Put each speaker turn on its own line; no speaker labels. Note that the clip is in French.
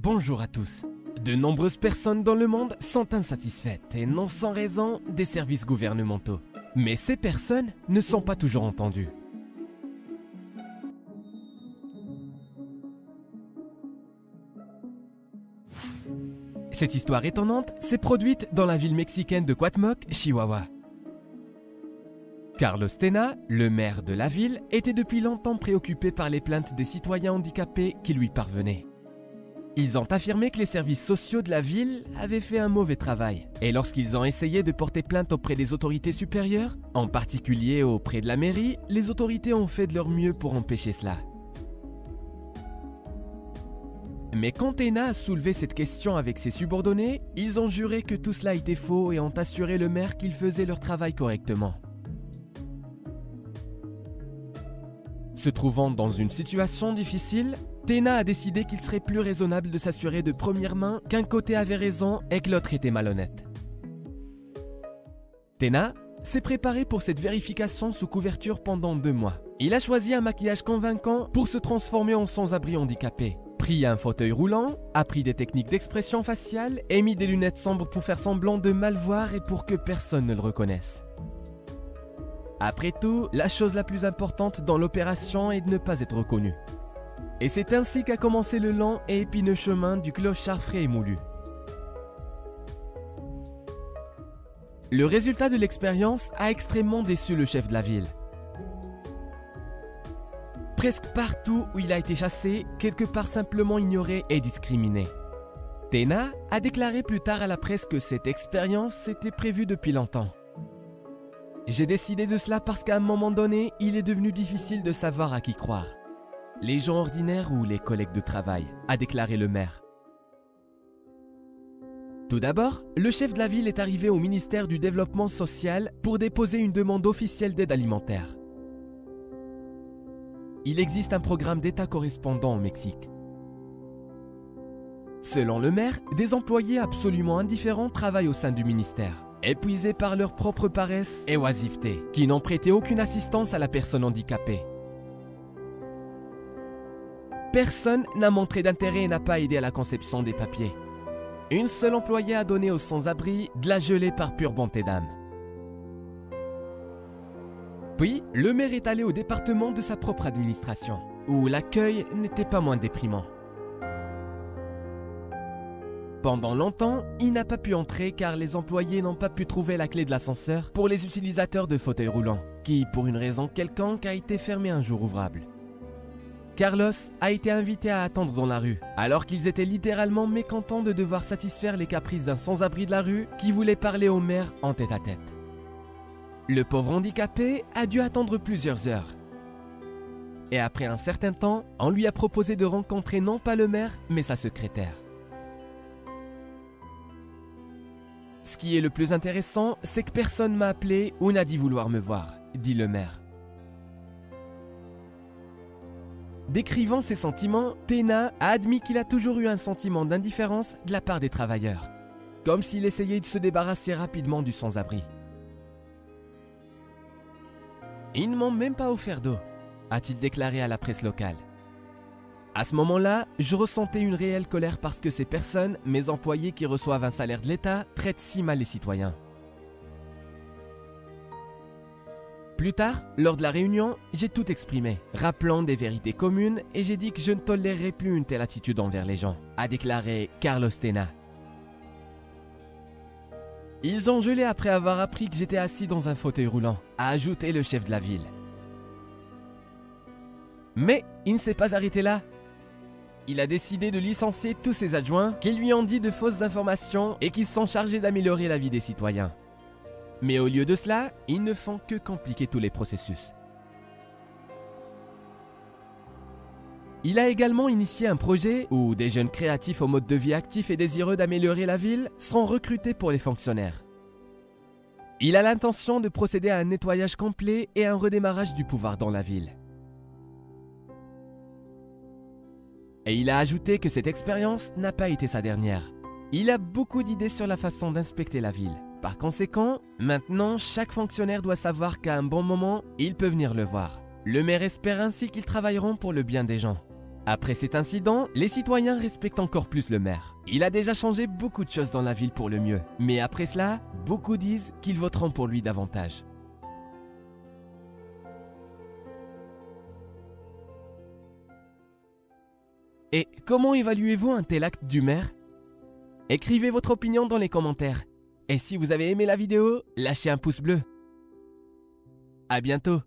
Bonjour à tous. De nombreuses personnes dans le monde sont insatisfaites et n'ont sans raison des services gouvernementaux. Mais ces personnes ne sont pas toujours entendues. Cette histoire étonnante s'est produite dans la ville mexicaine de Cuauhtémoc, Chihuahua. Carlos Tena, le maire de la ville, était depuis longtemps préoccupé par les plaintes des citoyens handicapés qui lui parvenaient. Ils ont affirmé que les services sociaux de la ville avaient fait un mauvais travail. Et lorsqu'ils ont essayé de porter plainte auprès des autorités supérieures, en particulier auprès de la mairie, les autorités ont fait de leur mieux pour empêcher cela. Mais quand Tena a soulevé cette question avec ses subordonnés, ils ont juré que tout cela était faux et ont assuré le maire qu'ils faisaient leur travail correctement. Se trouvant dans une situation difficile, Tena a décidé qu'il serait plus raisonnable de s'assurer de première main qu'un côté avait raison et que l'autre était malhonnête. Tena s'est préparé pour cette vérification sous couverture pendant 2 mois. Il a choisi un maquillage convaincant pour se transformer en sans-abri handicapé, pris un fauteuil roulant, appris des techniques d'expression faciale et mis des lunettes sombres pour faire semblant de mal voir et pour que personne ne le reconnaisse. Après tout, la chose la plus importante dans l'opération est de ne pas être reconnu. Et c'est ainsi qu'a commencé le lent et épineux chemin du clochard frais et moulu. Le résultat de l'expérience a extrêmement déçu le chef de la ville. Presque partout où il a été chassé, quelque part simplement ignoré et discriminé. Tena a déclaré plus tard à la presse que cette expérience était prévue depuis longtemps. J'ai décidé de cela parce qu'à un moment donné, il est devenu difficile de savoir à qui croire. Les gens ordinaires ou les collègues de travail, a déclaré le maire. Tout d'abord, le chef de la ville est arrivé au ministère du Développement social pour déposer une demande officielle d'aide alimentaire. Il existe un programme d'État correspondant au Mexique. Selon le maire, des employés absolument indifférents travaillent au sein du ministère, épuisés par leur propre paresse et oisiveté, qui n'ont prêté aucune assistance à la personne handicapée. Personne n'a montré d'intérêt et n'a pas aidé à la conception des papiers. Une seule employée a donné aux sans-abri de la gelée par pure bonté d'âme. Puis, le maire est allé au département de sa propre administration, où l'accueil n'était pas moins déprimant. Pendant longtemps, il n'a pas pu entrer car les employés n'ont pas pu trouver la clé de l'ascenseur pour les utilisateurs de fauteuils roulants, qui, pour une raison quelconque, a été fermé un jour ouvrable. Carlos a été invité à attendre dans la rue, alors qu'ils étaient littéralement mécontents de devoir satisfaire les caprices d'un sans-abri de la rue qui voulait parler au maire en tête-à-tête. Le pauvre handicapé a dû attendre plusieurs heures. Et après un certain temps, on lui a proposé de rencontrer non pas le maire, mais sa secrétaire. Ce qui est le plus intéressant, c'est que personne m'a appelé ou n'a dit vouloir me voir, dit le maire. Décrivant ses sentiments, Tena a admis qu'il a toujours eu un sentiment d'indifférence de la part des travailleurs, comme s'il essayait de se débarrasser rapidement du sans-abri. « Ils ne m'ont même pas offert d'eau », a-t-il déclaré à la presse locale. À ce moment-là, je ressentais une réelle colère parce que ces personnes, mes employés qui reçoivent un salaire de l'État, traitent si mal les citoyens. Plus tard, lors de la réunion, j'ai tout exprimé, rappelant des vérités communes et j'ai dit que je ne tolérerais plus une telle attitude envers les gens, a déclaré Carlos Tena. Ils ont gelé après avoir appris que j'étais assis dans un fauteuil roulant, a ajouté le chef de la ville. Mais il ne s'est pas arrêté là. Il a décidé de licencier tous ses adjoints qui lui ont dit de fausses informations et qui sont chargés d'améliorer la vie des citoyens. Mais au lieu de cela, ils ne font que compliquer tous les processus. Il a également initié un projet où des jeunes créatifs au mode de vie actif et désireux d'améliorer la ville seront recrutés pour les fonctionnaires. Il a l'intention de procéder à un nettoyage complet et un redémarrage du pouvoir dans la ville. Et il a ajouté que cette expérience n'a pas été sa dernière. Il a beaucoup d'idées sur la façon d'inspecter la ville. Par conséquent, maintenant, chaque fonctionnaire doit savoir qu'à un bon moment, il peut venir le voir. Le maire espère ainsi qu'ils travailleront pour le bien des gens. Après cet incident, les citoyens respectent encore plus le maire. Il a déjà changé beaucoup de choses dans la ville pour le mieux. Mais après cela, beaucoup disent qu'ils voteront pour lui davantage. Et comment évaluez-vous un tel acte du maire? Écrivez votre opinion dans les commentaires. Et si vous avez aimé la vidéo, lâchez un pouce bleu. À bientôt.